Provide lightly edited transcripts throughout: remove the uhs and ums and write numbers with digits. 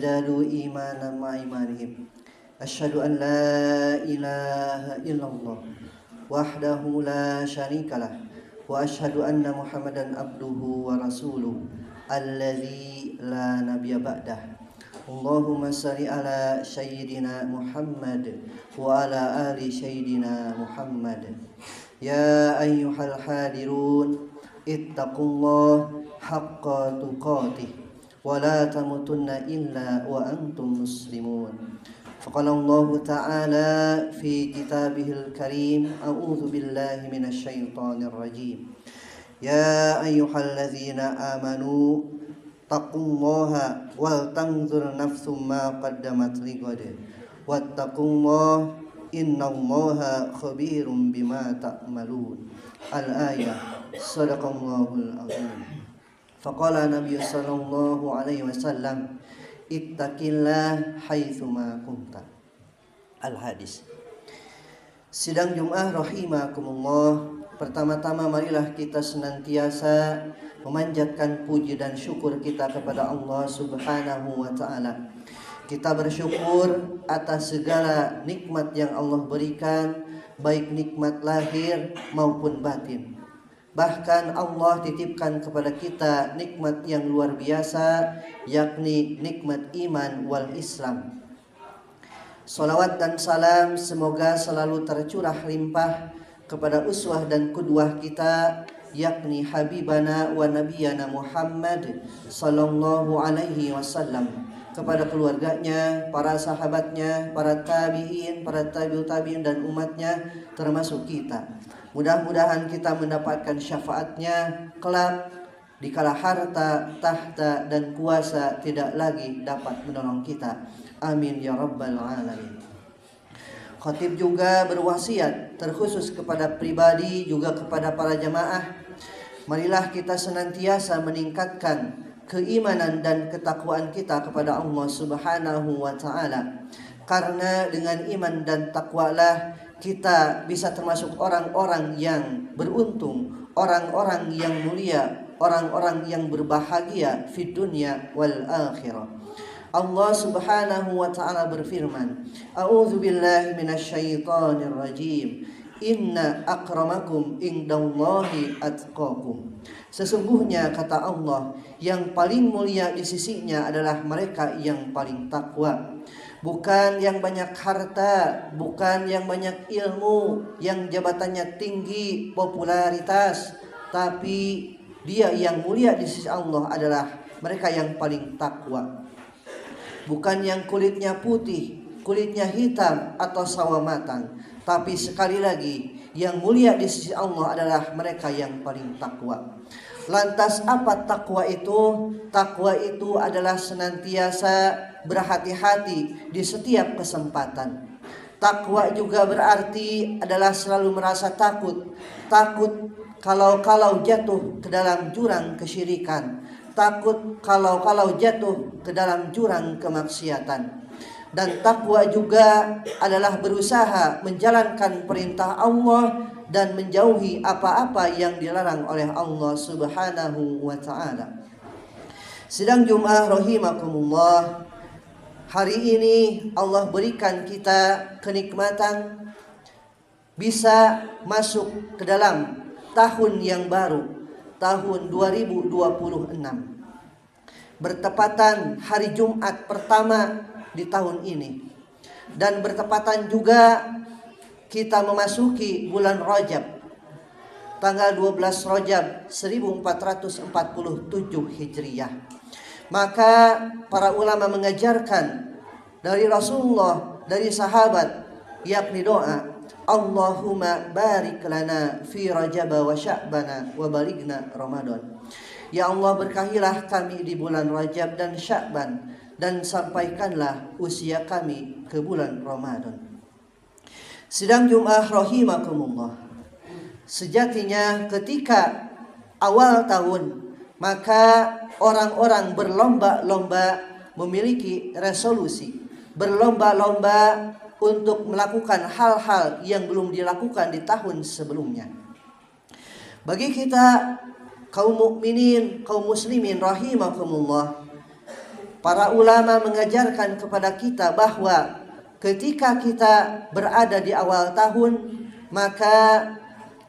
liyazdadu imanan ma'a imanihim. Asyhadu an la ilaha illallah wahdahu la syarikalah wa asyhadu anna Muhammadan abduhu wa rasuluh alladzi la nabiyya ba'dah. Allahumma shalli ala sayyidina Muhammad wa ala ali sayyidina Muhammad. Ya ayyuhal hadirun ittaqullah haqqa tuqatih wa la tamutunna illa wa antum muslimun. Faqala Allah ta'ala fi kitabihil karim, a'udzu billahi minasy syaithanir rajim. Ya ayyuhalladzina amanu taqullaha wal tanzur nafsum ma qaddamat lighad wattaqullaha innallaha khabirum bima ta'malun. Al-ayah. Sadaqallahul azim. Faqala Nabi sallallahu alaihi wasallam, ittaqillah haitsuma kunta. Al-hadis. Sidang Jumat rahimakumullah. Pertama-tama marilah kita senantiasa memanjatkan puji dan syukur kita kepada Allah Subhanahu wa taala. Kita bersyukur atas segala nikmat yang Allah berikan, baik nikmat lahir maupun batin. Bahkan Allah titipkan kepada kita nikmat yang luar biasa, yakni nikmat iman wal Islam. Salawat dan salam semoga selalu tercurah limpah kepada uswah dan qudwah kita, yakni habibana wa nabiyana Muhammad sallallahu alaihi wasallam, kepada keluarganya, para sahabatnya, para tabi'in, para tabi'ut tabi'in dan umatnya termasuk kita. Mudah-mudahan kita mendapatkan syafaatnya kelak dikala harta, tahta dan kuasa tidak lagi dapat menolong kita. Amin ya rabbal alamin. Khatib juga berwasiat terkhusus kepada pribadi juga kepada para jamaah. Marilah kita senantiasa meningkatkan keimanan dan ketakwaan kita kepada Allah Subhanahu wa taala. Karena dengan iman dan takwalah kita bisa termasuk orang-orang yang beruntung, orang-orang yang mulia, orang-orang yang berbahagia fi dunya wal akhirah. Allah Subhanahu wa taala berfirman, a'udzu billahi minasyaitonir rajim. Inna akramakum indallahi atqakum. Sesungguhnya kata Allah, yang paling mulia di sisinya adalah mereka yang paling takwa. Bukan yang banyak harta, bukan yang banyak ilmu, yang jabatannya tinggi, popularitas, tapi dia yang mulia di sisi Allah adalah mereka yang paling takwa. Bukan yang kulitnya putih, kulitnya hitam atau sawo matang, tapi sekali lagi yang mulia di sisi Allah adalah mereka yang paling takwa. Lantas apa takwa itu? Takwa itu adalah senantiasa berhati-hati di setiap kesempatan. Takwa juga berarti adalah selalu merasa takut. Takut kalau jatuh ke dalam jurang kesyirikan. Takut kalau jatuh ke dalam jurang kemaksiatan. Dan takwa juga adalah berusaha menjalankan perintah Allah dan menjauhi apa-apa yang dilarang oleh Allah Subhanahu wa taala. Sidang Jumat rahimakumullah. Hari ini Allah berikan kita kenikmatan bisa masuk ke dalam tahun yang baru, tahun 2026. Bertepatan hari Jumat pertama di tahun ini, dan bertepatan juga kita memasuki bulan Rajab, tanggal 12 Rajab 1447 Hijriah. Maka para ulama mengajarkan dari Rasulullah, dari sahabat, yakni doa, Allahumma barik lana fi Rajab wa Sya'bana wa balighna Ramadan. Ya Allah, berkahilah kami di bulan Rajab dan Sya'ban, dan sampaikanlah usia kami ke bulan Ramadan. Sidang Jumat rahimakumullah. Sejatinya ketika awal tahun, maka orang-orang berlomba-lomba memiliki resolusi, berlomba-lomba untuk melakukan hal-hal yang belum dilakukan di tahun sebelumnya. Bagi kita kaum mukminin, kaum muslimin rahimakumullah, Para ulama mengajarkan kepada kita bahwa ketika kita berada di awal tahun, maka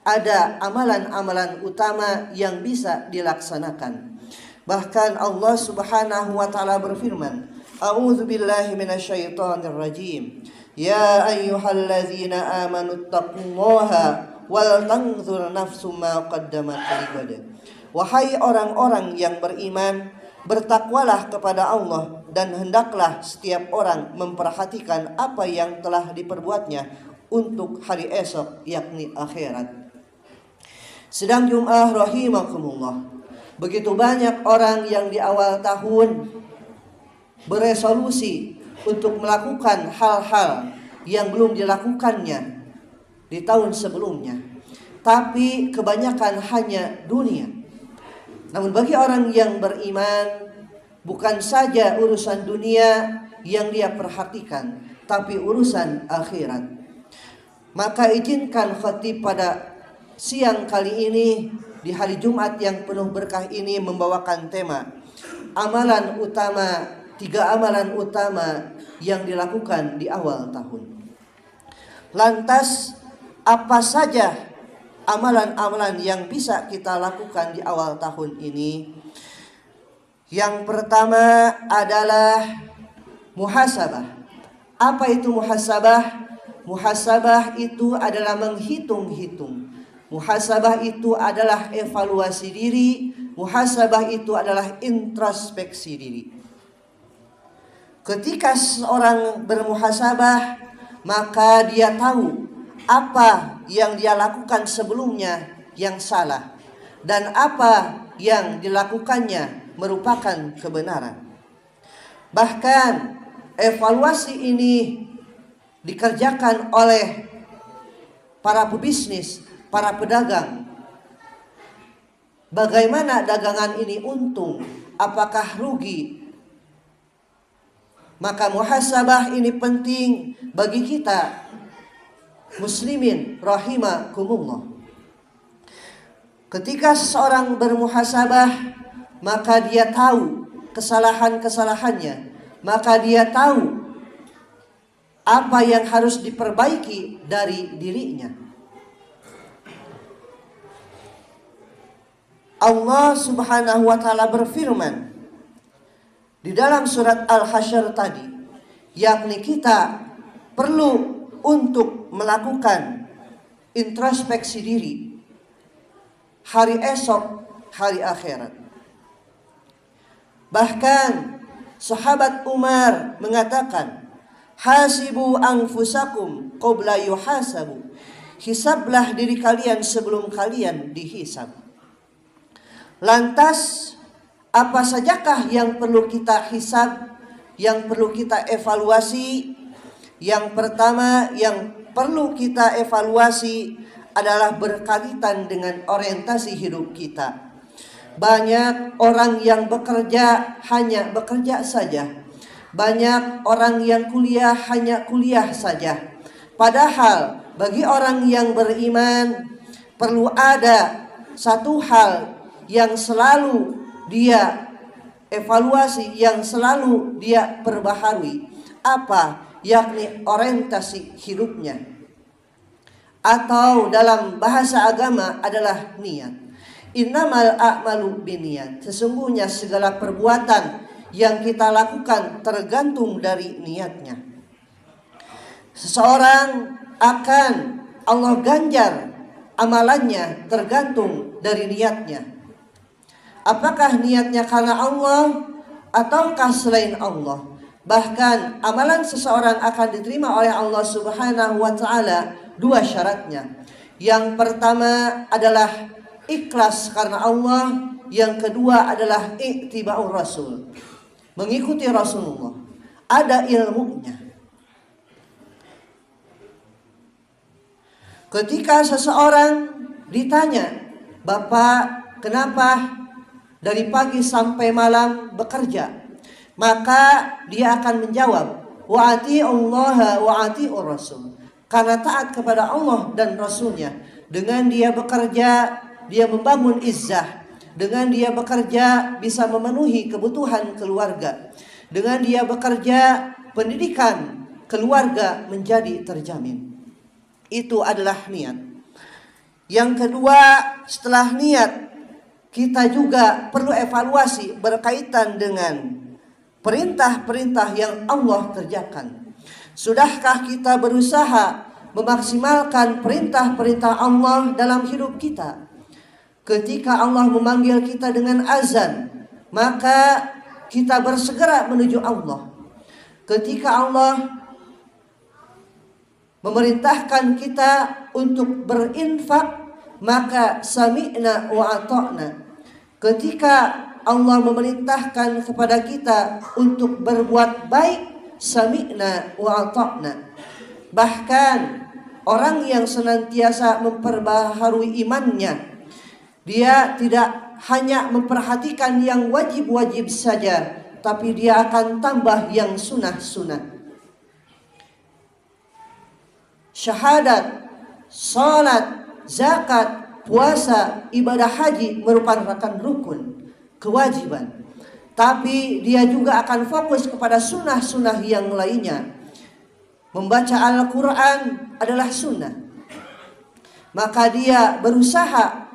ada amalan-amalan utama yang bisa dilaksanakan. Bahkan Allah Subhanahu wa taala berfirman, A'udzu billahi minasyaitonir rajim. Ya ayyuhalladzina amanu taqullaha wal tanzur nafsum ma qaddamat lighad. Wahai orang-orang yang beriman, bertakwalah kepada Allah dan hendaklah setiap orang memperhatikan apa yang telah diperbuatnya untuk hari esok, yakni akhirat. Sedang Jum'ah rahimakumullah, begitu banyak orang yang di awal tahun beresolusi untuk melakukan hal-hal yang belum dilakukannya di tahun sebelumnya, tapi kebanyakan hanya dunia. Namun bagi orang yang beriman, bukan saja urusan dunia yang dia perhatikan, tapi urusan akhirat. Maka izinkan khatib pada siang kali ini di hari Jumat yang penuh berkah ini membawakan tema amalan utama, 3 amalan utama yang dilakukan di awal tahun. Lantas apa saja amalan-amalan yang bisa kita lakukan di awal tahun ini? Yang pertama adalah muhasabah. Apa itu muhasabah? Muhasabah itu adalah menghitung-hitung. Muhasabah itu adalah evaluasi diri. Muhasabah itu adalah introspeksi diri. Ketika seorang bermuhasabah, maka dia tahu apa yang dia lakukan sebelumnya yang salah dan apa yang dilakukannya merupakan kebenaran. Bahkan evaluasi ini dikerjakan oleh para pebisnis, para pedagang. Bagaimana dagangan ini untung? Apakah rugi? Maka muhasabah ini penting bagi kita muslimin rahimakumullah. Ketika seseorang bermuhasabah, maka dia tahu kesalahan-kesalahannya, maka dia tahu apa yang harus diperbaiki dari dirinya. Allah Subhanahu wa taala berfirman di dalam surat Al-Hasyr tadi, yakni kita perlu untuk melakukan introspeksi diri hari esok, hari akhirat. Bahkan sahabat Umar mengatakan, hasibu anfusakum qabla yuhasabu. Hisablah diri kalian sebelum kalian dihisab. Lantas apa sajakah yang perlu kita hisab, yang perlu kita evaluasi? Yang pertama yang perlu kita evaluasi adalah berkaitan dengan orientasi hidup kita. Banyak orang yang bekerja hanya bekerja saja. Banyak orang yang kuliah hanya kuliah saja. Padahal bagi orang yang beriman perlu ada satu hal yang selalu dia evaluasi, yang selalu dia perbaharui. Apa? Yakni orientasi hidupnya. Atau dalam bahasa agama adalah niat. Innamal a'malu binniyat. Sesungguhnya segala perbuatan yang kita lakukan tergantung dari niatnya. Seseorang akan Allah ganjar amalannya tergantung dari niatnya. Apakah niatnya karena Allah ataukah selain Allah? Bahkan amalan seseorang akan diterima oleh Allah Subhanahu wa taala 2 syaratnya. Yang pertama adalah ikhlas karena Allah, yang kedua adalah ittiba'ur rasul, mengikuti Rasulullah, ada ilmunya. Ketika seseorang ditanya, "Bapak, kenapa dari pagi sampai malam bekerja?" Maka dia akan menjawab, "Wa ati'ullaha wa ati'ur rasul." Karena taat kepada Allah dan Rasulnya. Dengan dia bekerja, dia membangun izzah. Dengan dia bekerja bisa memenuhi kebutuhan keluarga. Dengan dia bekerja, pendidikan keluarga menjadi terjamin. Itu adalah niat. Yang kedua, setelah niat, kita juga perlu evaluasi berkaitan dengan perintah-perintah yang Allah kerjakan. Sudahkah kita berusaha memaksimalkan perintah-perintah Allah dalam hidup kita? Ketika Allah memanggil kita dengan azan, maka kita bersegera menuju Allah. Ketika Allah memerintahkan kita untuk berinfak, maka sami'na wa ata'na. Ketika Allah memerintahkan kepada kita untuk berbuat baik, sami'na wa ata'na. Bahkan orang yang senantiasa memperbaharui imannya, dia tidak hanya memperhatikan yang wajib-wajib saja, tapi dia akan tambah yang sunnah-sunnah. Syahadat, salat, zakat, puasa, ibadah haji merupakan rukun, kewajiban. Tapi dia juga akan fokus kepada sunnah-sunnah yang lainnya. Membaca Al-Quran adalah sunnah. Maka dia berusaha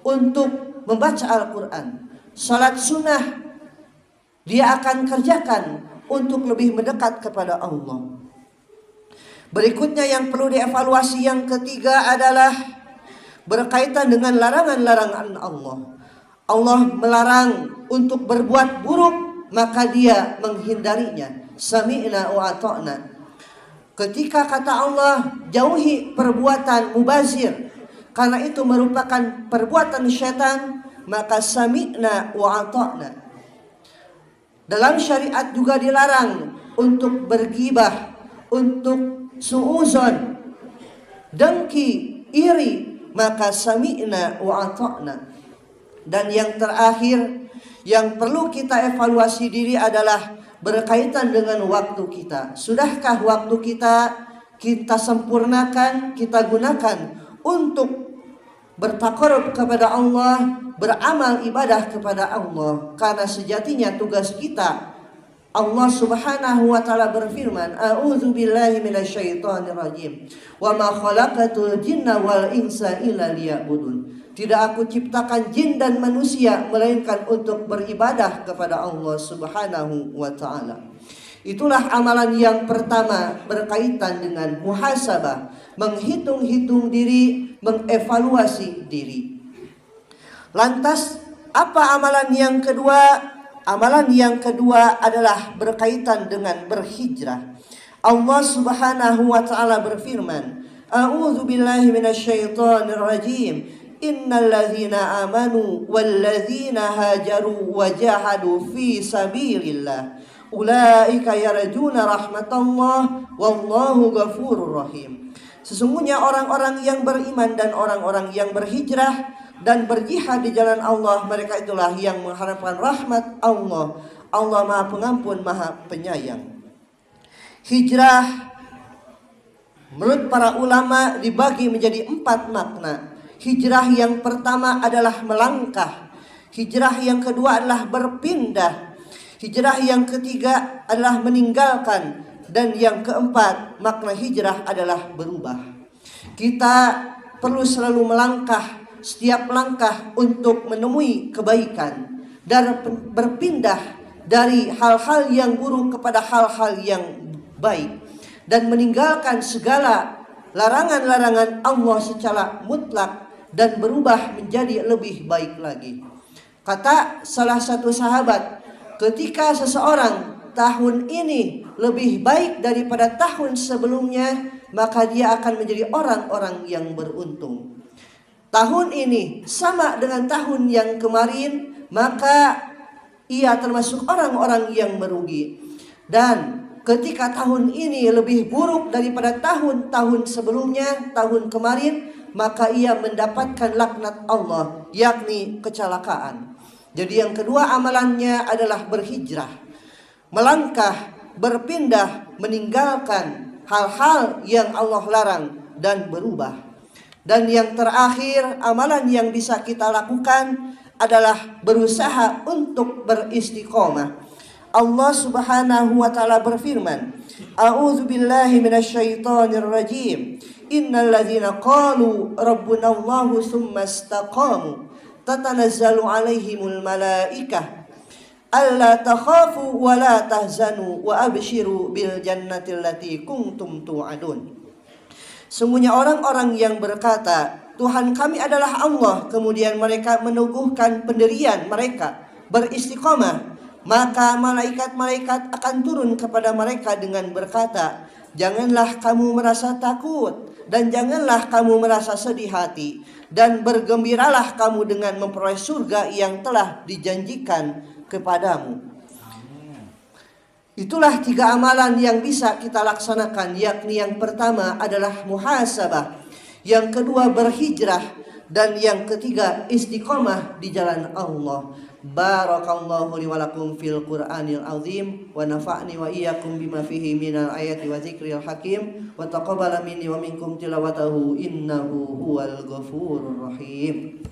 untuk membaca Al-Quran. Salat sunnah dia akan kerjakan untuk lebih mendekat kepada Allah. Berikutnya yang perlu dievaluasi yang ketiga adalah berkaitan dengan larangan-larangan Allah. Allah melarang untuk berbuat buruk, maka dia menghindarinya. Sami'na wa ata'na. Ketika kata Allah, jauhi perbuatan mubazir, karena itu merupakan perbuatan syaitan, maka sami'na wa ata'na. Dalam syariat juga dilarang untuk bergibah, untuk suuzon, dengki, iri, maka sami'na wa ata'na. Dan yang terakhir yang perlu kita evaluasi diri adalah berkaitan dengan waktu kita. Sudahkah waktu kita sempurnakan, kita gunakan untuk bertakarub kepada Allah, beramal ibadah kepada Allah? Karena sejatinya tugas kita, Allah Subhanahu wa taala berfirman, "A'udzu billahi minasyaitonir rajim. Wa ma khalaqatul jinna wal insa illa liya'budun." Tidak aku ciptakan jin dan manusia melainkan untuk beribadah kepada Allah Subhanahu wa taala. Itulah amalan yang pertama berkaitan dengan muhasabah, menghitung-hitung diri, mengevaluasi diri. Lantas apa amalan yang kedua? Amalan yang kedua adalah berkaitan dengan berhijrah. Allah Subhanahu wa taala berfirman, "A'udzu billahi minasyaitonir rajim. Innal ladzina amanu wal ladzina hajaru wa jahadu fi sabilillah ulaika yarjuna rahmatallah wallahu ghafurur rahim." Sesungguhnya orang-orang yang beriman dan orang-orang yang berhijrah dan berjihad di jalan Allah, mereka itulah yang mengharapkan rahmat Allah. Allah Maha Pengampun, Maha Penyayang. Hijrah menurut para ulama dibagi menjadi 4 makna. Hijrah yang pertama adalah melangkah. Hijrah yang kedua adalah berpindah. Hijrah yang ketiga adalah meninggalkan. Dan yang keempat, makna hijrah adalah berubah. Kita perlu selalu melangkah, setiap langkah untuk menemui kebaikan dan berpindah dari hal-hal yang buruk kepada hal-hal yang baik, dan meninggalkan segala larangan-larangan Allah secara mutlak dan berubah menjadi lebih baik lagi. Kata salah satu sahabat, ketika seseorang tahun ini lebih baik daripada tahun sebelumnya, maka dia akan menjadi orang-orang yang beruntung. Tahun ini sama dengan tahun yang kemarin, maka ia termasuk orang-orang yang merugi. Dan ketika tahun ini lebih buruk daripada tahun-tahun sebelumnya, tahun kemarin, maka ia mendapatkan laknat Allah, yakni kecelakaan. Jadi yang kedua amalannya adalah berhijrah, melangkah, berpindah, meninggalkan hal-hal yang Allah larang dan berubah. Dan yang terakhir, amalan yang bisa kita lakukan adalah berusaha untuk beristiqomah. Allah Subhanahu wa taala berfirman, A'udzu billahi minasyaitonir rajim. Innal ladzina qalu rabbuna Allahu tsumma istaqamu tatanazzalu alaihimul malaikah alla takhafu wa la tahzanu wa abshiru bil jannati allati kuntum tu'adun. Sungguhnya orang-orang yang berkata, Tuhan kami adalah Allah, kemudian mereka meneguhkan pendirian mereka, beristiqamah, maka malaikat-malaikat akan turun kepada mereka dengan berkata, janganlah kamu merasa takut dan janganlah kamu merasa sedih hati, dan bergembiralah kamu dengan memperoleh surga yang telah dijanjikan kepadamu. Itulah 3 amalan yang bisa kita laksanakan, yakni yang pertama adalah muhasabah, yang kedua berhijrah, dan yang ketiga istiqomah di jalan Allah. Barakallahu li wa lakum fil Qur'anil azim wa nafa'ni wa iyyakum bima fihi minal ayati wa dzikril hakim wa taqabbala minni wa minkum tilawatahu innahu huwal ghafurur rahim.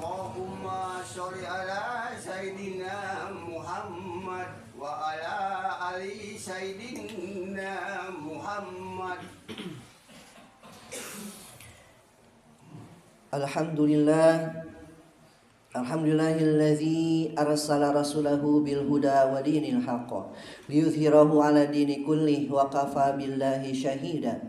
Allahumma sholli ala sayyidina Muhammad wa ala ali sayyidina Muhammad. Alhamdulillahilladzi arsala rasulahu bil huda wa dinil haqq liyudhhirahu ala dini kullih wa kafa billahi syahida.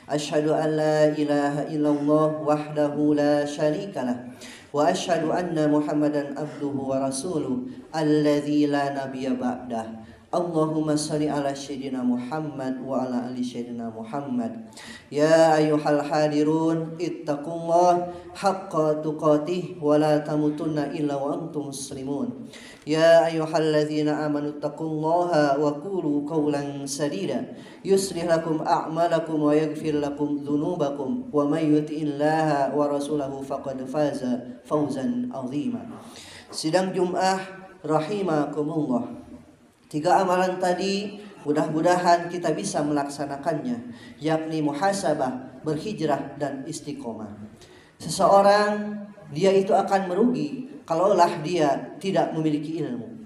Asyhadu an la ilaha illallah wahdahu la syarikalah wa asyhadu anna Muhammadan abduhu wa rasuluh alladzi la nabiyya ba'dah. Allahumma salli ala sayyidina Muhammad wa ala ali sayyidina Muhammad. Ya ayyuhal hadirun ittaqullah haqqa tuqatih wa la tamutunna illa wa antum muslimun. Ya ayyuhalladzina amanu ittaqullaha wa qulu qawlan sadida yuslih lakum a'malakum wa yaghfir lakum dhunubakum wa may yuti'illaha wa rasulahu faqad faza fawzan 'azima. Sidang Jumat rahimakumullah. 3 amalan tadi mudah-mudahan kita bisa melaksanakannya, yakni muhasabah, berhijrah, dan istiqomah. Seseorang dia itu akan merugi kalaulah dia tidak memiliki ilmu.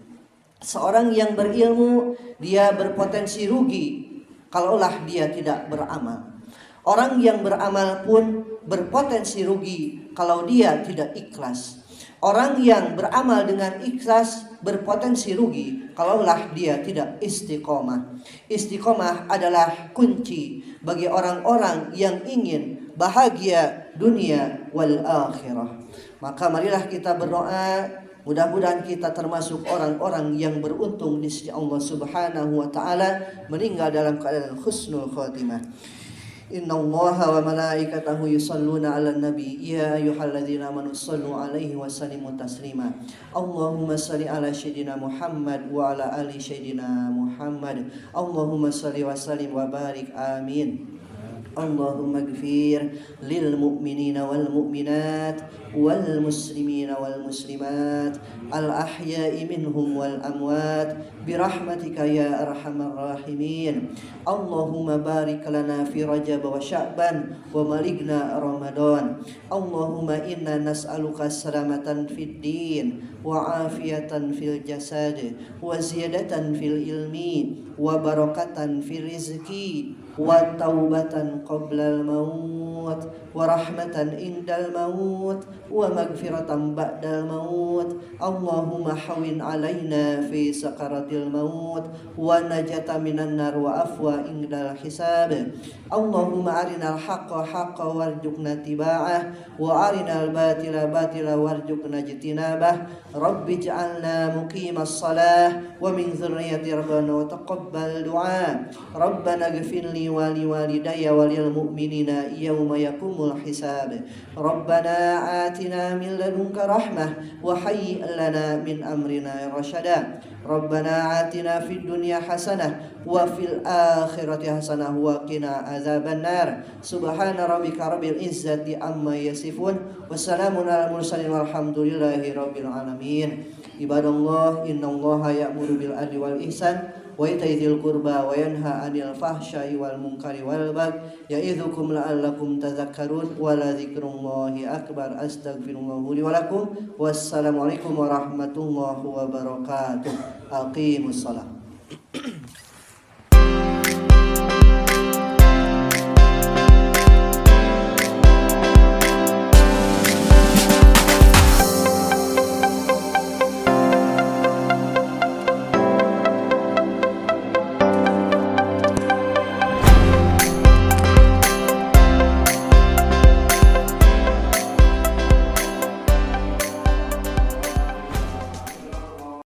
Seorang yang berilmu dia berpotensi rugi kalaulah dia tidak beramal. Orang yang beramal pun berpotensi rugi kalau dia tidak ikhlas. Orang yang beramal dengan ikhlas berpotensi rugi kalaulah dia tidak istiqomah. Istiqomah adalah kunci bagi orang-orang yang ingin bahagia dunia wal akhirah. Maka marilah kita berdoa, mudah-mudahan kita termasuk orang-orang yang beruntung di sisi Allah Subhanahu wa taala, meninggal dalam keadaan husnul khotimah. Innallaha wa malaikatahu yusholluna 'alan nabi ya ayyuhalladzina amanu shallu 'alaihi wa sallimu taslima. Allahumma shalli 'ala sayyidina Muhammad wa 'ala ali sayyidina Muhammad. Allahumma shalli wa sallim wa barik amin. Allahumma ighfir lil mu'minina wal mu'minat wal muslimina wal muslimat al ahya'i minhum wal amwat birahmatika ya arhamar rahimin. Allahumma barik lana fi Rajab wa Sya'ban wa maligna Ramadan. Allahumma inna nas'aluka salamatan fid din wa afiyatan fil jasad wa ziyadatan fil ilmi wa barakatan fil rizki wa taubatan qablal maut wa rahmatan indal maut wa magfiratan ba'dal maut. Allahumma hawin alaina fi sakaratil maut wa najata minan nar wa afwa indal hisab. Allahumma arinal haqqa haqqa warzuqna tiba'ah wa arinal batila batila warzuqna jitinabah. Rabbi ij'alna muqimas salah wa min dzurriyyati rabbana wa taqabbal du'a. Rabbana ighfirli wa liwalidayya wa lil mu'minina yawma yaqumul hisab. Rabbana atina min ladunka rahmah wa hayyi' lana min amrina rashada. Rabbana atina fid dunya hasanah wa fil akhirati hasanah wa qina azabannar. Subhana rabbika rabbil izzati amma yasifun wa salamun alal mursalin walhamdulillahi rabbil alamin. Ibadallah, innallaha ya'muru bil adli wal ihsan wa ita'i dzil qurba wa yanha 'anil fahsya'i wal munkari wal baghi ya'idzukum la'allakum tadhakkarun wa la dzikrullahi akbar. Astaghfirullah li wa lakum. Wassalamualaikum warahmatullahi wabarakatuh. aqimus shalah.